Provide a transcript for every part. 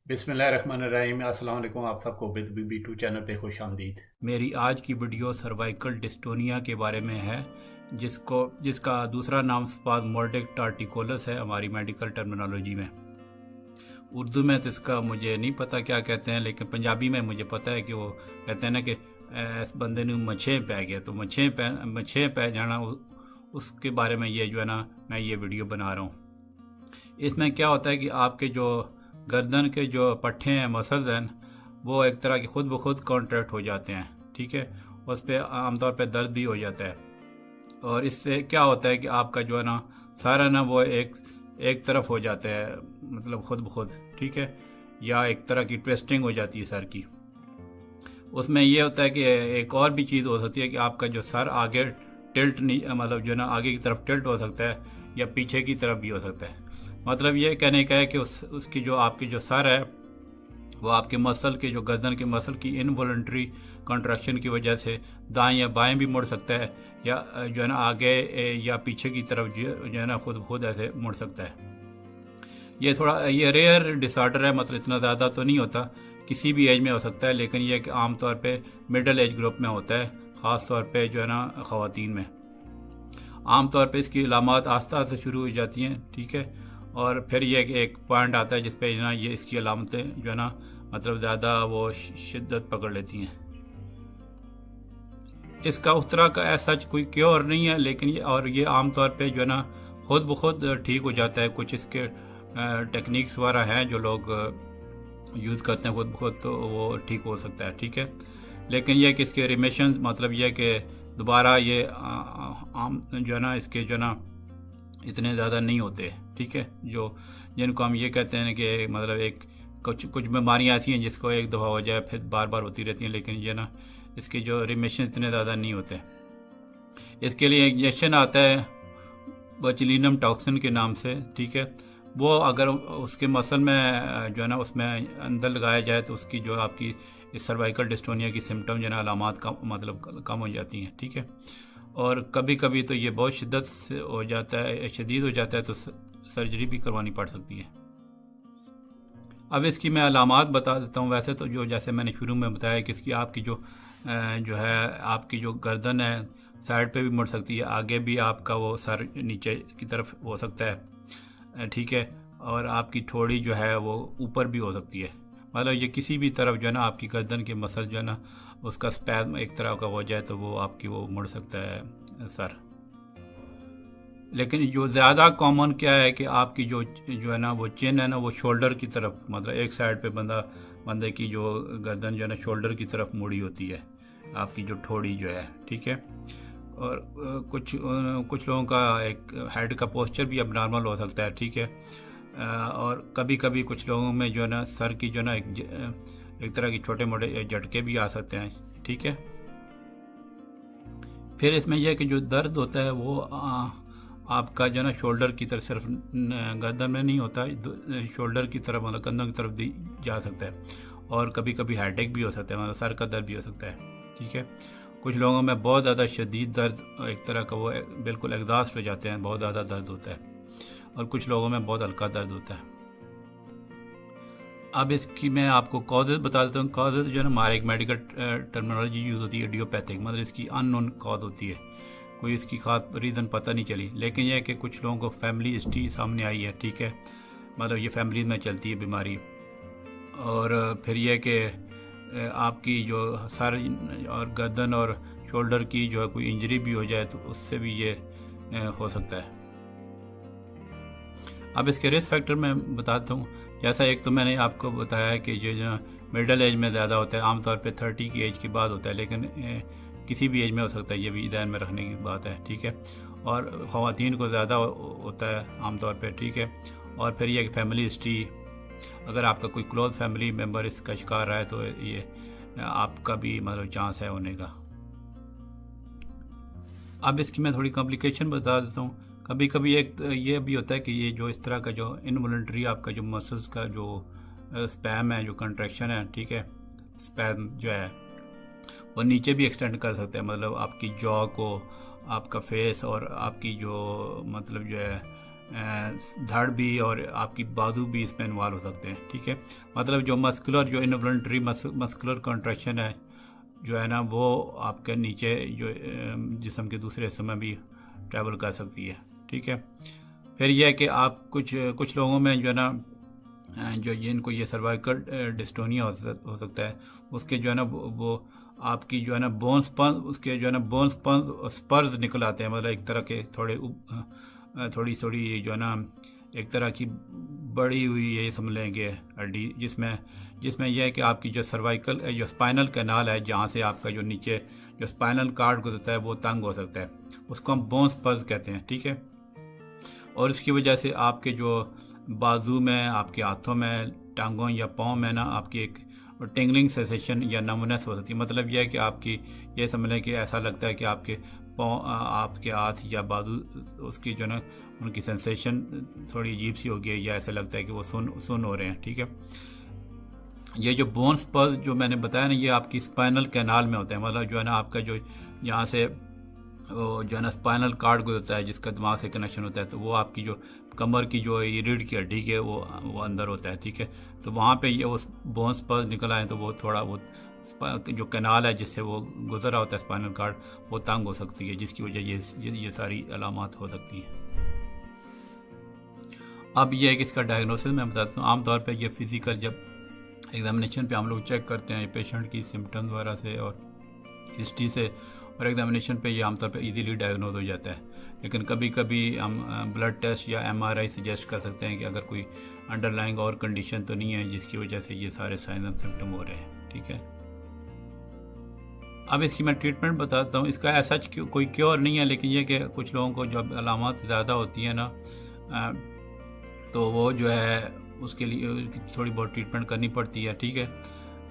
बिस्मिल्लाहिर्रहमानिर्रहीम। अस्सलाम वालेकुम। आप सबको विद BB2 चैनल पे खुश आमदीद। मेरी आज की वीडियो सर्वाइकल डिस्टोनिया के बारे में है, जिसका दूसरा नाम स्पाज्मोडिक टार्टिकोलस है हमारी मेडिकल टर्मिनोलॉजी में। उर्दू में तो इसका मुझे नहीं पता क्या कहते हैं, लेकिन पंजाबी में मुझे पता है कि वो कहते हैं ना कि इस बंदे ने मच्छे पै गया, तो मच्छे पै जाना उसके बारे में ये जो है ना मैं ये वीडियो बना रहा हूँ। इसमें क्या होता है कि आपके जो गर्दन के जो पट्टे हैं, मसल्स हैं, वो एक तरह के खुद ब खुद कॉन्ट्रैक्ट हो जाते हैं। ठीक है, उस पर आमतौर पे दर्द भी हो जाता है, और इससे क्या होता है कि आपका जो है ना सारा ना वो एक तरफ हो जाता है, मतलब खुद ब खुद। ठीक है, या एक तरह की ट्विस्टिंग हो जाती है सर की। उसमें ये होता है कि एक और भी चीज़ हो सकती है कि आपका जो सर आगे टिल्ट नहीं, मतलब जो ना आगे की तरफ टिल्ट हो सकता है, या पीछे की तरफ भी हो सकता है। मतलब ये कहने का है कि उसकी जो आपकी जो सर है वो आपके मसल के, जो गर्दन के मसल की इनवॉलंटरी कॉन्ट्रैक्शन की वजह से दाएं या बाएं भी मुड़ सकता है, या जो है ना आगे या पीछे की तरफ जो है ना खुद ऐसे मुड़ सकता है। ये रेयर डिसऑर्डर है, मतलब इतना ज़्यादा तो नहीं होता, किसी भी एज में हो सकता है, लेकिन यह कि आम तौर पे मिडिल एज ग्रुप में होता है, ख़ास तौर पे जो है ना ख़वातीन में। आम तौर पे इसकी अलामात आस्ता आस्ता शुरू हो जाती हैं। ठीक है, और फिर ये एक पॉइंट आता है जिस पे ना ये इसकी अलामतें जो है ना मतलब ज़्यादा वो शिद्दत पकड़ लेती हैं। इसका उस तरह का ऐसा कोई क्योर नहीं है, लेकिन ये आम तौर पे जो है ना खुद ब खुद ठीक हो जाता है। कुछ इसके टेक्निक्स वगैरह हैं जो लोग यूज़ करते हैं खुद ब खुद, तो वो ठीक हो सकता है। ठीक है, लेकिन यह कि इसके रिमिशन, मतलब यह कि दोबारा ये आम जो है ना इसके जो है ना इतने ज़्यादा नहीं होते। ठीक है, जो जिनको हम ये कहते हैं कि मतलब कुछ बीमारियाँ ऐसी हैं जिसको एक दफ़ा हो जाए फिर बार बार होती रहती हैं, लेकिन ये ना इसके जो रिमिशन इतने ज़्यादा नहीं होते। इसके लिए इंजेक्शन आता है बोtulinum टॉक्सिन के नाम से। ठीक है, वो अगर उसके मसल में जो है ना उसमें अंदर लगाया जाए तो उसकी जो आपकी इस सर्वाइकल डिस्टोनिया की सिम्टम जो है ना अलामात कम हो जाती हैं। ठीक है, और कभी कभी तो ये बहुत शिद्दत से हो जाता है, शदीद हो जाता है, तो सर्जरी भी करवानी पड़ सकती है। अब इसकी मैं अलामात बता देता हूँ। वैसे तो जो जैसे मैंने शुरू में बताया कि इसकी आपकी जो है आपकी जो गर्दन है साइड पे भी मुड़ सकती है, आगे भी आपका वो सर नीचे की तरफ हो सकता है। ठीक है, और आपकी ठोड़ी जो है वो ऊपर भी हो सकती है। मतलब ये किसी भी तरफ जो है ना आपकी गर्दन के मसल जो है ना उसका स्पैज़म एक तरह का हो जाए तो वो आपकी वो मुड़ सकता है सर। लेकिन जो ज़्यादा कॉमन क्या है कि आपकी जो है ना वो चिन है ना वो शोल्डर की तरफ, मतलब एक साइड पे बंदे की जो गर्दन जो है ना शोल्डर की तरफ मुड़ी होती है, आपकी जो ठोड़ी जो है। ठीक है, और कुछ लोगों का एक हेड का पोस्चर भी अब नॉर्मल हो सकता है। ठीक है, और कभी कभी कुछ लोगों में जो है ना सर की जो है ना एक तरह की छोटे मोटे झटके भी आ सकते हैं। ठीक है, फिर इसमें यह कि जो दर्द होता है वो आपका जो है ना शोल्डर की तरफ, सिर्फ गर्दन में नहीं होता, शोल्डर की तरफ, मतलब कंधों की तरफ दी जा सकता है, और कभी कभी हेडेक भी हो सकता है, मतलब सर का दर्द भी हो सकता है। ठीक है, कुछ लोगों में बहुत ज़्यादा शदीद दर्द, एक तरह का वो बिल्कुल एग्जॉस्ट हो जाते हैं, बहुत ज़्यादा दर्द होता है, और कुछ लोगों में बहुत हल्का दर्द होता है। अब इसकी मैं आपको कॉजेज़ बता देता हूँ। कॉजेज़ जो है ना हमारे एक मेडिकल टर्मिनोलॉजी यूज़ होती है इडियोपैथिक, मतलब इसकी अननोन कॉज होती है, कोई इसकी खास रीज़न पता नहीं चली, लेकिन यह है कि कुछ लोगों को फैमिली हिस्ट्री सामने आई है। ठीक है, मतलब ये फैमिली में चलती है बीमारी, और फिर यह कि आपकी जो सर और गर्दन और शोल्डर की जो है कोई इंजरी भी हो जाए तो उससे भी ये हो सकता है। अब इसके रिस्क फैक्टर मैं बताता हूँ। जैसा एक तो मैंने आपको बताया है कि जो मिडिल एज में ज़्यादा होता है, आमतौर पे 30 की एज के बाद होता है, लेकिन किसी भी एज में हो सकता है, ये भी ध्यान में रखने की बात है। ठीक है, और ख़वातीन को ज़्यादा होता है आमतौर पे। ठीक है, और फिर ये फैमिली हिस्ट्री, अगर आपका कोई क्लोज फैमिली मेम्बर इसका शिकार रहा है तो ये आपका भी मतलब चांस है होने का। अब इसकी मैं थोड़ी कॉम्प्लिकेशन बता देता हूँ। कभी कभी एक ये भी होता है कि ये जो इस तरह का जो इनवॉलंटरी आपका जो मसल्स का जो स्पैम है, जो कंट्रैक्शन है, ठीक है, स्पैम जो है वो नीचे भी एक्सटेंड कर सकते हैं, मतलब आपकी जॉ को, आपका फेस और आपकी जो मतलब जो है धड़ भी और आपकी बाजू भी इसमें इन्वॉल्व हो सकते हैं। ठीक है, मतलब जो मस्कुलर जो इनवॉलंटरी मस्कुलर कॉन्ट्रैक्शन है जो है ना, वो आपके नीचे जो जिस्म के दूसरे हिस्सों में भी ट्रैवल कर सकती है। ठीक है, फिर यह है कि आप कुछ लोगों में जो है ना जो जिनको ये सर्वाइकल डिस्टोनिया हो सकता है, उसके जो है ना वो आपकी जो है ना उसके जो है ना स्पर्स निकल आते हैं, मतलब एक तरह के थोड़ी जो है ना एक तरह की बड़ी हुई ये समझ लेंगे हड्डी, जिसमें यह है कि आपकी जो सर्वाइकल जो स्पाइनल कैनाल है, जहाँ से आपका जो नीचे जो स्पाइनल कार्ड गुजरता है वो तंग हो सकता है, उसको हम बोन स्पर्स कहते हैं। ठीक है, और इसकी वजह से आपके जो बाजू में, आपके हाथों में, टांगों या पाँव में ना आपकी एक टिंगलिंग सेंसेशन या नमनेस हो सकती है। मतलब यह है कि आपकी ये समझ लें कि ऐसा लगता है कि आपके पाँव, आपके हाथ या बाजू उसकी जो ना उनकी सेंसेशन थोड़ी अजीब सी हो गई है, या ऐसा लगता है कि वो सुन हो रहे हैं। ठीक है, ये जो बोन स्पर्स जो मैंने बताया ना, ये आपकी स्पाइनल कैनाल में होते हैं, मतलब जो है ना आपका जो यहाँ से वो जो है ना स्पाइनल कार्ड गुजरता है जिसका दिमाग से कनेक्शन होता है, तो वो आपकी जो कमर की जो ये रीढ़ की हड्डी के वो अंदर होता है। ठीक है, तो वहाँ पे ये वो बोन स्पर्स निकल आए तो वो थोड़ा वो जो कैनाल है जिससे वो गुजरा होता है स्पाइनल कार्ड, वो तंग हो सकती है, जिसकी वजह ये सारी अलामत हो सकती हैं। अब ये है कि इसका डायग्नोसिस मैं बताता हूँ। आमतौर पर ये फिज़िकल जब एग्जामिनेशन पे हम लोग चेक करते हैं पेशेंट की सिम्टम्स वगैरह से और हिस्ट्री से, और एग्जामिनेशन पे ये आमतौर पे इजीली डायग्नोज हो जाता है। लेकिन कभी कभी हम ब्लड टेस्ट या MRI सजेस्ट कर सकते हैं कि अगर कोई अंडरलाइंग और कंडीशन तो नहीं है जिसकी वजह से ये सारे साइन एंड सिम्टम हो रहे हैं। ठीक है, अब इसकी मैं ट्रीटमेंट बताता हूँ। इसका ऐसा कोई क्योर नहीं है, लेकिन ये कि कुछ लोगों को जब अलामत ज़्यादा होती है ना, तो वो जो है उसके लिए थोड़ी बहुत ट्रीटमेंट करनी पड़ती है। ठीक है,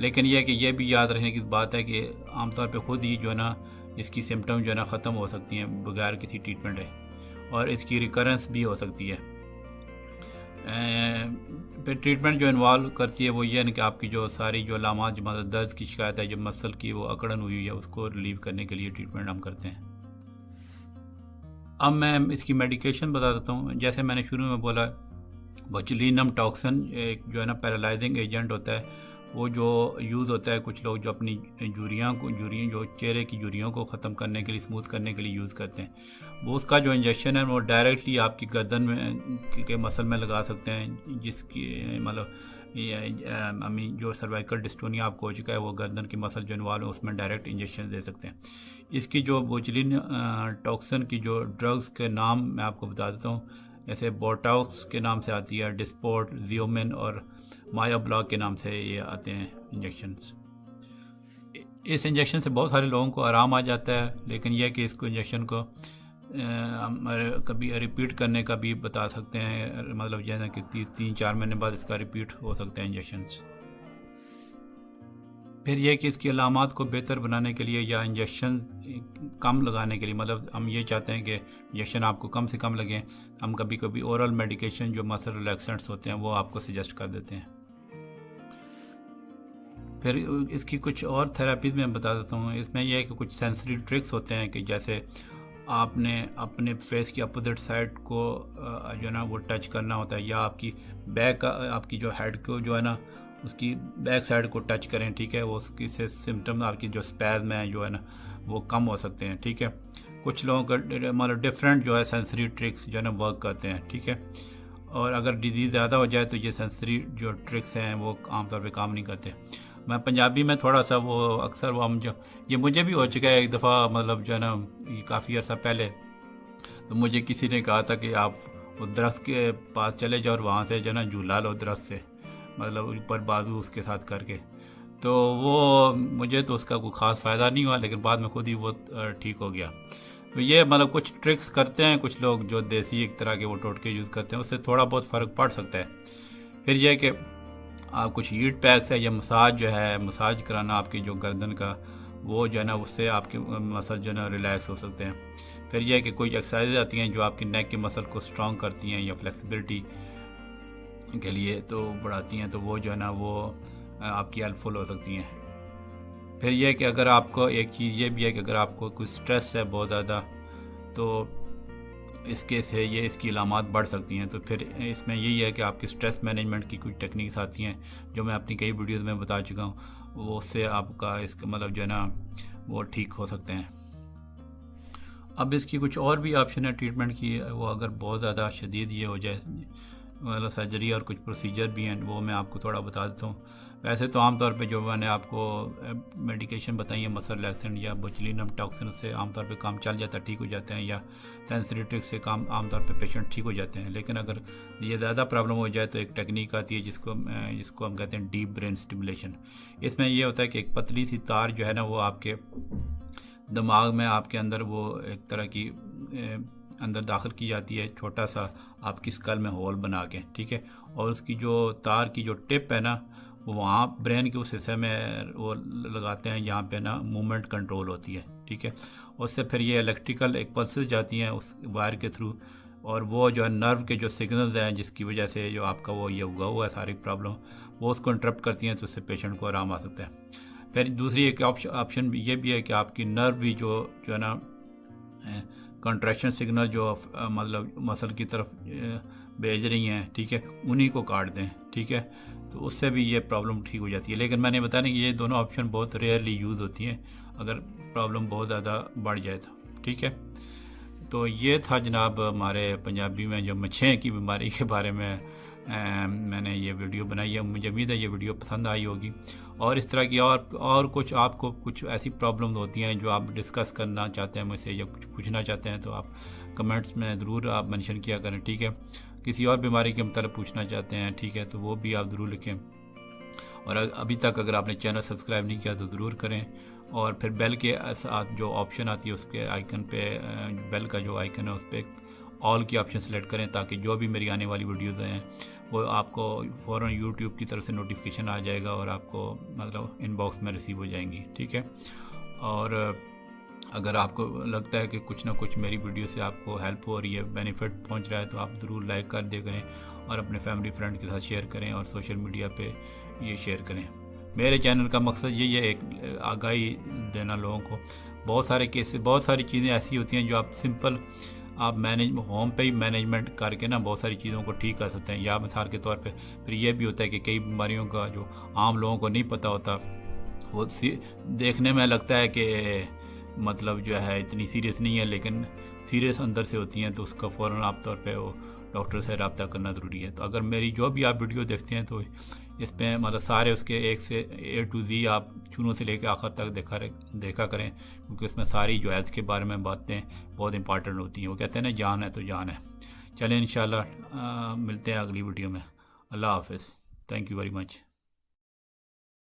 लेकिन यह है कि ये भी याद रखने की बात है कि आमतौर पे खुद ही जो है ना इसकी सिम्टम जो है ना ख़त्म हो सकती हैं बगैर किसी ट्रीटमेंट है, और इसकी रिकरेंस भी हो सकती है। फिर ट्रीटमेंट जो इन्वॉल्व करती है वो ये है कि आपकी जो सारी जो अलामत जो मतलब दर्द की शिकायत है, जो मसल की वो अकड़न हुई है, उसको रिलीव करने के लिए ट्रीटमेंट हम करते हैं। अब मैं इसकी मेडिकेशन बता देता हूँ। जैसे मैंने शुरू में बोला, बोचुलिनम टॉक्सिन एक जो है ना पैरालाइजिंग एजेंट होता है, वो जो यूज़ होता है कुछ लोग जो अपनी झुर्रियाँ जो चेहरे की झुर्रियों को ख़त्म करने के लिए, स्मूथ करने के लिए यूज़ करते हैं। वो उसका जो इंजेक्शन है वो डायरेक्टली आपकी गर्दन में के मसल में लगा सकते हैं, जिसकी मतलब जो सर्वाइकल डिस्टोनिया आपको हो चुका है वो गर्दन की मसल जो इन्वॉल्व है उसमें डायरेक्ट इंजेक्शन दे सकते हैं। इसकी जो बोचुलिन टॉक्सिन की जो ड्रग्स के नाम मैं आपको बता देता हूँ। जैसे बोटॉक्स के नाम से आती है, डिस्पोर्ट, जियोमिन और माया ब्लॉक के नाम से ये आते हैं इंजेक्शंस। इस इंजेक्शन से बहुत सारे लोगों को आराम आ जाता है, लेकिन यह कि इसको इंजेक्शन को कभी रिपीट करने का भी बता सकते हैं, मतलब जैसा कि 3-4 महीने बाद इसका रिपीट हो सकते हैं इंजेक्शंस। फिर यह कि इसकी अलामत को बेहतर बनाने के लिए या इंजेक्शन कम लगाने के लिए, मतलब हम ये चाहते हैं कि इंजेक्शन आपको कम से कम लगे, हम कभी कभी ओरल मेडिकेशन जो मसल रिलैक्सेंट्स होते हैं वो आपको सजेस्ट कर देते हैं। फिर इसकी कुछ और थेरेपीज मैं बता देता हूँ। इसमें यह है कि कुछ सेंसरी ट्रिक्स होते हैं कि जैसे आपने अपने फेस की अपोजिट साइड को जो है ना वो टच करना होता है, या आपकी बैक आपकी जो हेड को जो है ना उसकी बैक साइड को टच करें। ठीक है, वो उसकी से सिम्टम आपकी जो स्पैज़म है जो है ना वो कम हो सकते हैं। ठीक है, कुछ लोगों का मतलब डिफरेंट जो है सेंसरी ट्रिक्स जो है ना वर्क करते हैं। ठीक है, और अगर डिजीज़ ज़्यादा हो जाए तो ये सेंसरी जो ट्रिक्स हैं वो आमतौर पे काम नहीं करते। मैं पंजाबी में थोड़ा सा वो अक्सर वो हम जो ये मुझे भी हो चुका है एक दफ़ा, मतलब जो है ना काफ़ी अर्सा पहले, तो मुझे किसी ने कहा था कि आप उस दरख्त के पास चले जाओ और वहाँ से जो है ना झूला लो दरख्त से, मतलब ऊपर बाजू उसके साथ करके। तो वो मुझे तो उसका कोई ख़ास फ़ायदा नहीं हुआ, लेकिन बाद में खुद ही वो ठीक हो गया। तो ये मतलब कुछ ट्रिक्स करते हैं कुछ लोग जो देसी एक तरह के वो टोटके यूज़ करते हैं, उससे थोड़ा बहुत फ़र्क पड़ सकता है। फिर यह कि आप कुछ हीट पैक्स है या मसाज जो है, मसाज कराना आपकी जो गर्दन का वो जो है ना उससे आपके मसल जो है ना रिलैक्स हो सकते हैं। फिर यह कि कोई एक्सरसाइज आती हैं जो आपकी नेक की मसल को स्ट्रॉन्ग करती हैं या फ्लेक्सिबिलिटी के लिए तो बढ़ाती हैं, तो वो जो है ना वो आपकी हेल्पफुल हो सकती हैं। फिर यह कि अगर आपको एक चीज़ ये भी है कि अगर आपको कोई स्ट्रेस है बहुत ज़्यादा, तो इसके से ये इसकी अलामात बढ़ सकती हैं। तो फिर इसमें यही है कि आपकी स्ट्रेस मैनेजमेंट की कुछ टेक्निक्स आती हैं जो मैं अपनी कई वीडियोस में बता चुका हूँ, वो उससे आपका इसका मतलब जो है ना वो ठीक हो सकते हैं। अब इसकी कुछ और भी ऑप्शन है ट्रीटमेंट की, वो अगर बहुत ज़्यादा शदीद ये हो जाए, मतलब सर्जरी और कुछ प्रोसीजर भी हैं, वो मैं आपको थोड़ा बता देता हूँ। वैसे तो आमतौर पे जो मैंने आपको मेडिकेशन बताई है, मसल रिलैक्सेंट या बोtulinum टॉक्सिन, से आमतौर पे काम चल जाता है, ठीक हो जाते हैं, या सेंसिटिव से काम आमतौर पे पेशेंट ठीक हो जाते हैं। लेकिन अगर ये ज़्यादा प्रॉब्लम हो जाए तो एक टेक्निक आती है जिसको हम कहते हैं डीप ब्रेन स्टिमुलेशन। इसमें ये होता है कि एक पतली सी तार जो है ना वो आपके दिमाग में, आपके अंदर वो एक तरह की अंदर दाखिल की जाती है, छोटा सा आपकी स्कल में होल बना के, ठीक है। और उसकी जो तार की जो टिप है ना वो वहाँ ब्रेन के उस हिस्से में वो लगाते हैं जहाँ पे ना मूवमेंट कंट्रोल होती है, ठीक है। उससे फिर ये इलेक्ट्रिकल एक पल्सेस जाती हैं उस वायर के थ्रू, और वो जो है नर्व के जो सिग्नल्स हैं जिसकी वजह से जो आपका वो ये हुआ है सारी प्रॉब्लम, वो उसको इंटरप्ट करती हैं, तो उससे पेशेंट को आराम आ सकता है। फिर दूसरी एक ऑप्शन ये भी है कि आपकी नर्व भी जो है ना कंट्रैक्शन सिग्नल जो मतलब मसल की तरफ भेज रही हैं, ठीक है, उन्हीं को काट दें, ठीक है। तो उससे भी ये प्रॉब्लम ठीक हो जाती है। लेकिन मैंने बताया कि ये दोनों ऑप्शन बहुत रेयरली यूज़ होती हैं अगर प्रॉब्लम बहुत ज़्यादा बढ़ जाए तो, ठीक है। तो ये था जनाब हमारे पंजाबी में जो मच्छे की बीमारी के बारे में मैंने ये वीडियो बनाई है। मुझे उम्मीद है ये वीडियो पसंद आई होगी, और इस तरह की और कुछ आपको कुछ ऐसी प्रॉब्लम्स होती हैं जो आप डिस्कस करना चाहते हैं मुझसे या कुछ पूछना चाहते हैं, तो आप कमेंट्स में ज़रूर आप मेंशन किया करें, ठीक है। किसी और बीमारी के मतलब पूछना चाहते हैं, ठीक है, तो वो भी आप ज़रूर लिखें। और अभी तक अगर आपने चैनल सब्सक्राइब नहीं किया तो ज़रूर करें, और फिर बेल के साथ जो ऑप्शन आती है उसके आइकन पे, बेल का जो आइकन है उस पर ऑल की ऑप्शन सेलेक्ट करें, ताकि जो भी मेरी आने वाली वीडियोज़ हैं वो आपको फ़ौरन यूट्यूब की तरफ से नोटिफिकेशन आ जाएगा और आपको मतलब इनबॉक्स में रिसीव हो जाएंगी, ठीक है। और अगर आपको लगता है कि कुछ ना कुछ मेरी वीडियो से आपको हेल्प हो रही है, बेनिफिट पहुंच रहा है, तो आप ज़रूर लाइक कर दिया करें और अपने फैमिली फ्रेंड के साथ शेयर करें और सोशल मीडिया पे ये शेयर करें। मेरे चैनल का मकसद यही है, एक आगाही देना लोगों को। बहुत सारे केसेस, बहुत सारी चीज़ें ऐसी होती हैं जो आप सिंपल आप होम पे ही मैनेजमेंट करके ना बहुत सारी चीज़ों को ठीक कर सकते हैं। या मिसाल के तौर पे फिर ये भी होता है कि कई बीमारियों का जो आम लोगों को नहीं पता होता, वो देखने में लगता है कि मतलब जो है इतनी सीरियस नहीं है, लेकिन सीरियस अंदर से होती हैं, तो उसका फ़ौरन आप तौर पे वो डॉक्टर से रब्ता करना ज़रूरी है। तो अगर मेरी जो भी आप वीडियो देखते हैं तो इसमें मतलब सारे उसके एक से A to Z आप शुरू से लेकर आखिर तक देखा करें, क्योंकि उसमें सारी जो हेल्थ के बारे में बातें बहुत इंपॉर्टेंट होती हैं। वो कहते हैं ना, जान है तो जान है। चलें इंशाल्लाह मिलते हैं अगली वीडियो में। अल्लाह हाफ़िज़। Thank you very much.